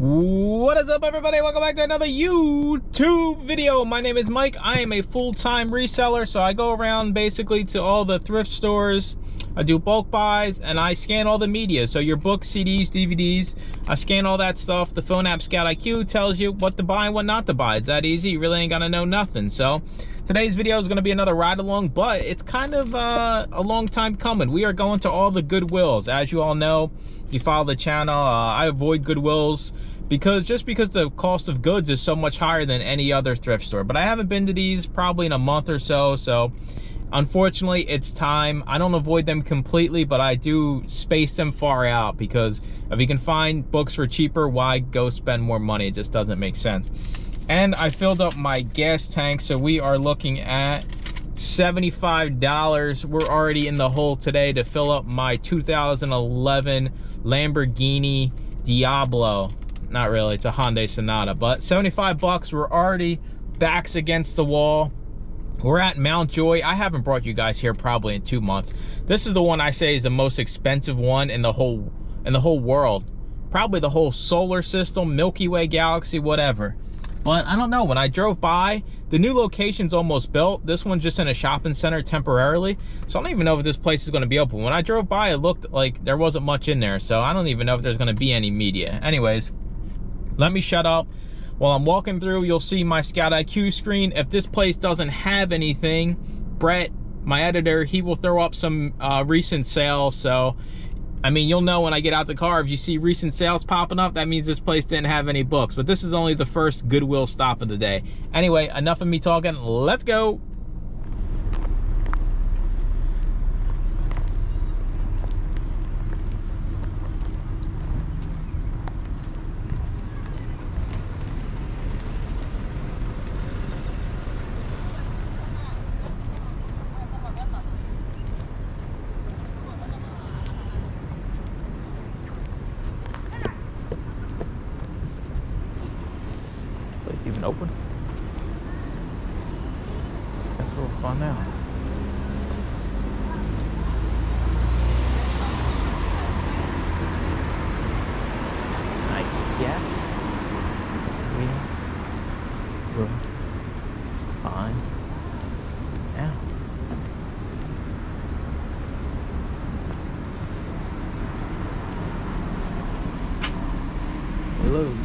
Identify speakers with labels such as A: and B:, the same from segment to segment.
A: What is up, everybody? Welcome back to another YouTube video. My name is Mike. I am a full-time reseller, so I go around basically to all the thrift stores. I do bulk buys and I scan all the media. So your books, CDs, DVDs, I scan all that stuff. The phone app Scout IQ tells you what to buy and what not to buy. It's that easy. You really ain't gotta know nothing. So today's video is going to be another ride along, but it's kind of a long time coming. We are going to all the Goodwills. As you all know, if you follow the channel, I avoid Goodwills because the cost of goods is so much higher than any other thrift store. But I haven't been to these probably in a month or so, so unfortunately it's time. I don't avoid them completely, but I do space them far out because if you can find books for cheaper, why go spend more money? It just doesn't make sense. And I filled up my gas tank, so we are looking at $75. We're already in the hole today to fill up my 2011 Lamborghini Diablo. Not really, it's a Hyundai Sonata, but 75 bucks. We're already backs against the wall. We're at Mount Joy. I haven't brought you guys here probably in 2 months. This is the one I say is the most expensive one in the whole world. Probably the whole solar system, Milky Way galaxy, whatever. But I don't know, when I drove by, the new location's almost built. This one's just in a shopping center temporarily. So I don't even know if this place is gonna be open. When I drove by, it looked like there wasn't much in there. So I don't even know if there's gonna be any media. Anyways, let me shut up. While I'm walking through, you'll see my Scout IQ screen. If this place doesn't have anything, Brett, my editor, he will throw up some recent sales. So I mean, you'll know when I get out the car, if you see recent sales popping up, that means this place didn't have any books. But this is only the first Goodwill stop of the day. Anyway, enough of me talking. Let's go. Place even open? Guess we'll find out. I guess we will find out. We lose.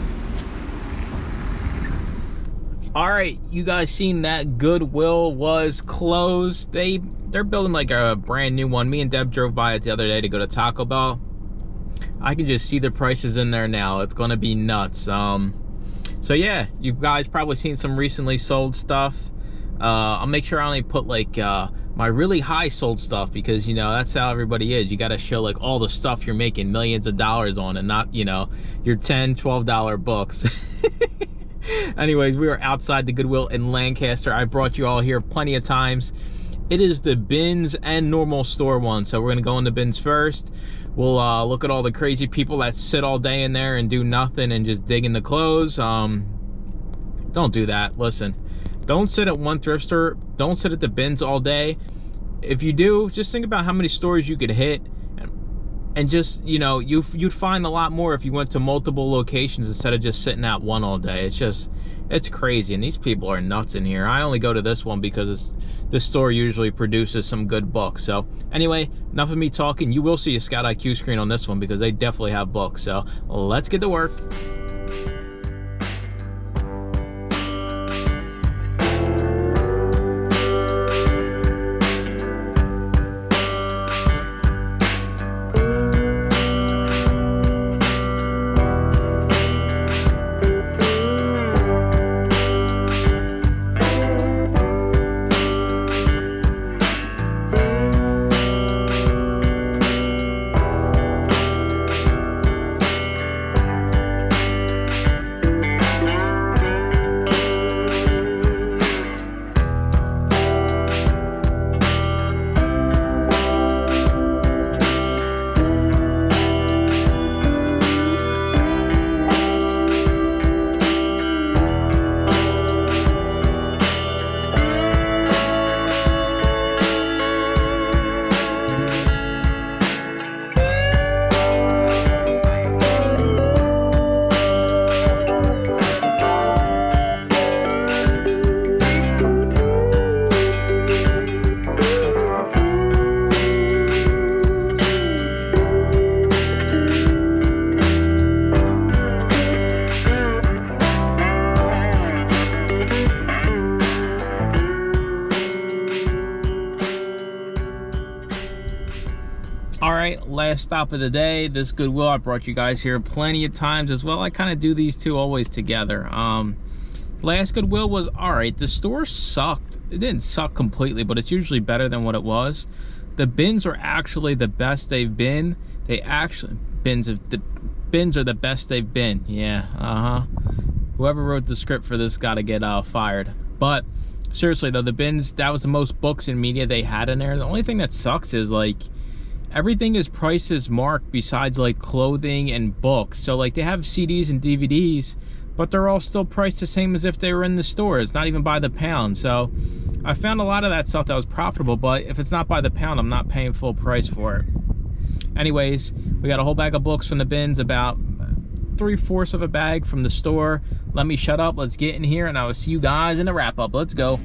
A: All right, you guys seen that Goodwill was closed. They're building like a brand new one. Me and Deb drove by it the other day to go to Taco Bell. I can just see the prices in there now. It's gonna be nuts. So yeah, you guys probably seen some recently sold stuff. I'll make sure I only put like my really high sold stuff, because you know that's how everybody is. You got to show like all the stuff you're making millions of dollars on, and not, you know, your $10-12 books. Anyways, we are outside the Goodwill in Lancaster. I brought you all here plenty of times. It is the bins and normal store one, so we're gonna go in the bins first. We'll look at all the crazy people that sit all day in there and do nothing and just dig in the clothes. Don't do that. Listen, don't sit at one thrift store. Don't sit at the bins all day. If you do, just think about how many stores you could hit, and just, you know, you'd find a lot more if you went to multiple locations instead of just sitting at one all day. It's crazy, and these people are nuts in here. I only go to this one because this store usually produces some good books. So anyway, enough of me talking. You will see a Scout IQ screen on this one because they definitely have books. So let's get to work. last stop of the day. This Goodwill, I brought you guys here plenty of times as well. I kind of do these two always together. Last Goodwill was all right. The store sucked. It didn't suck completely, but it's usually better than what it was. The bins are actually the best they've been. The bins are the best they've been. Yeah, whoever wrote the script for this got to get fired. But seriously though, the bins, that was the most books and media they had in there. The only thing that sucks is like everything is prices marked besides like clothing and books. So like they have CDs and DVDs, but they're all still priced the same as if they were in the store. It's not even by the pound. So I found a lot of that stuff that was profitable, but if it's not by the pound, I'm not paying full price for it. Anyways, we got a whole bag of books from the bins, about 3/4 of a bag from the store. Let me shut up, let's get in here, and I will see you guys in the wrap up. Let's go.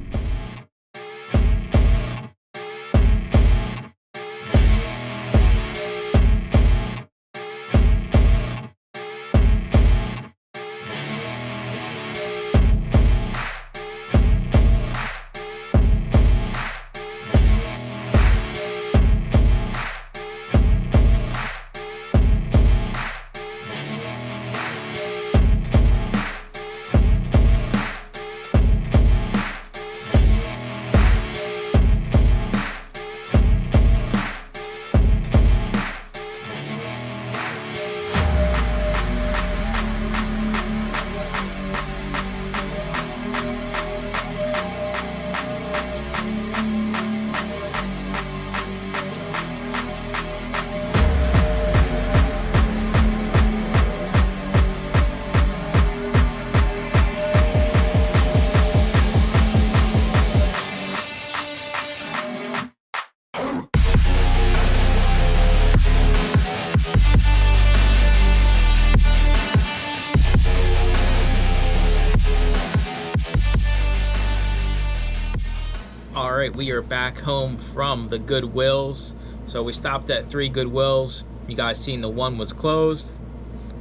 A: All right, we are back home from the Goodwills. So we stopped at 3 Goodwills. You guys seen the one was closed.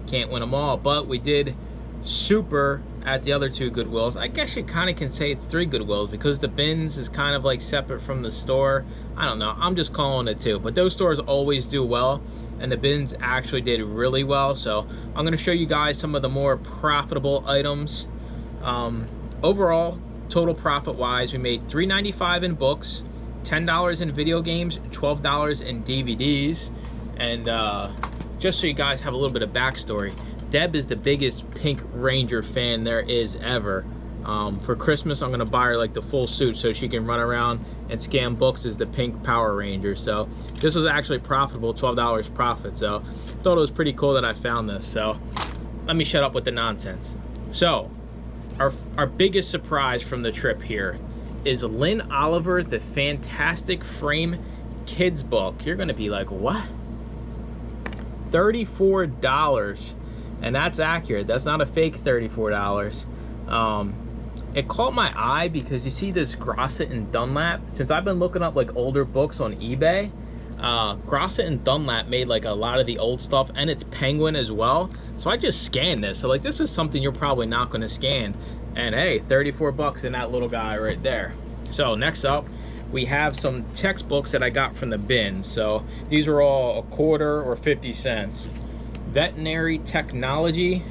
A: Can't win them all, but we did super at the other 2 Goodwills. I guess you kind of can say it's 3 Goodwills because the bins is kind of like separate from the store. I don't know, I'm just calling it 2, but those stores always do well, and the bins actually did really well. So I'm gonna show you guys some of the more profitable items. Overall, total profit wise, we made $3.95 in books, $10 in video games, $12 in DVDs. And just so you guys have a little bit of backstory, Deb is the biggest Pink Ranger fan there is ever. For Christmas, I'm gonna buy her like the full suit so she can run around and scan books as the Pink Power Ranger. So this was actually profitable, $12 profit. So I thought it was pretty cool that I found this. So let me shut up with the nonsense. So our biggest surprise from the trip here is Lynn Oliver, the Fantastic Frame kids book. You're gonna be like, what? $34, and that's accurate. That's not a fake $34. It caught my eye because you see this Grosset and Dunlap. Since I've been looking up like older books on eBay, Grosset and Dunlap made like a lot of the old stuff, and it's Penguin as well. So I just scanned this. So like this is something you're probably not going to scan, and hey, 34 bucks in that little guy right there. So next up, we have some textbooks that I got from the bin. So these are all $1/4 or 50 cents. Veterinary Technology,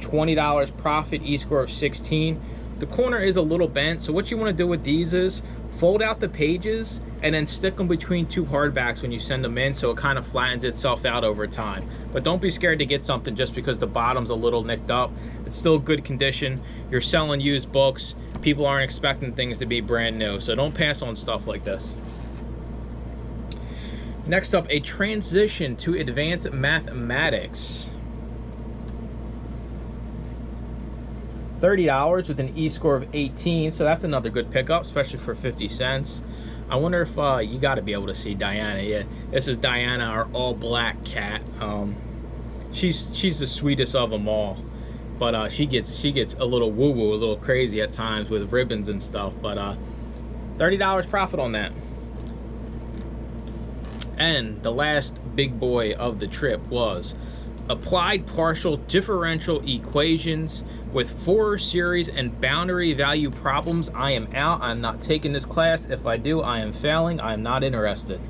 A: $20 profit, e-score of 16. The corner is a little bent, so what you want to do with these is fold out the pages and then stick them between 2 hardbacks when you send them in, so it kind of flattens itself out over time. But don't be scared to get something just because the bottom's a little nicked up. It's still good condition. You're selling used books. People aren't expecting things to be brand new, so don't pass on stuff like this. Next up, A Transition to Advanced Mathematics. $30 with an e-score of 18, so that's another good pickup, especially for 50 cents. I wonder if you got to be able to see Diana. Yeah, this is Diana, our all-black cat. She's the sweetest of them all, but she gets a little woo-woo, a little crazy at times with ribbons and stuff. But $30 profit on that. And the last big boy of the trip was Applied Partial Differential Equations with Fourier Series and Boundary Value Problems. I am out. I'm not taking this class. If I do, I am failing. I am not interested.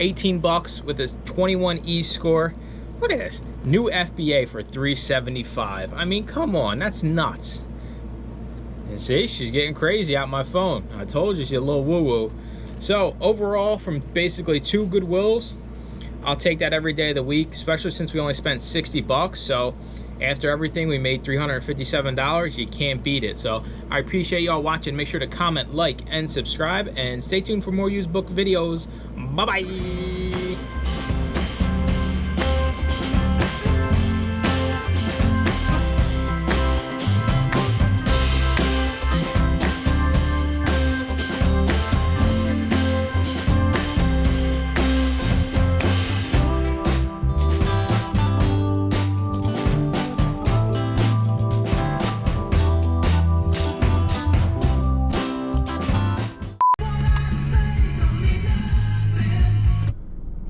A: 18 bucks with this 21 E score. Look at this, new FBA for $375. I mean, come on, that's nuts. And see, she's getting crazy out my phone. I told you she's a little woo-woo. So overall, from basically 2 Goodwills, I'll take that every day of the week, especially since we only spent 60 bucks. So after everything, we made $357. You can't beat it. So I appreciate y'all watching. Make sure to comment, like, and subscribe, and stay tuned for more used book videos. Bye-bye.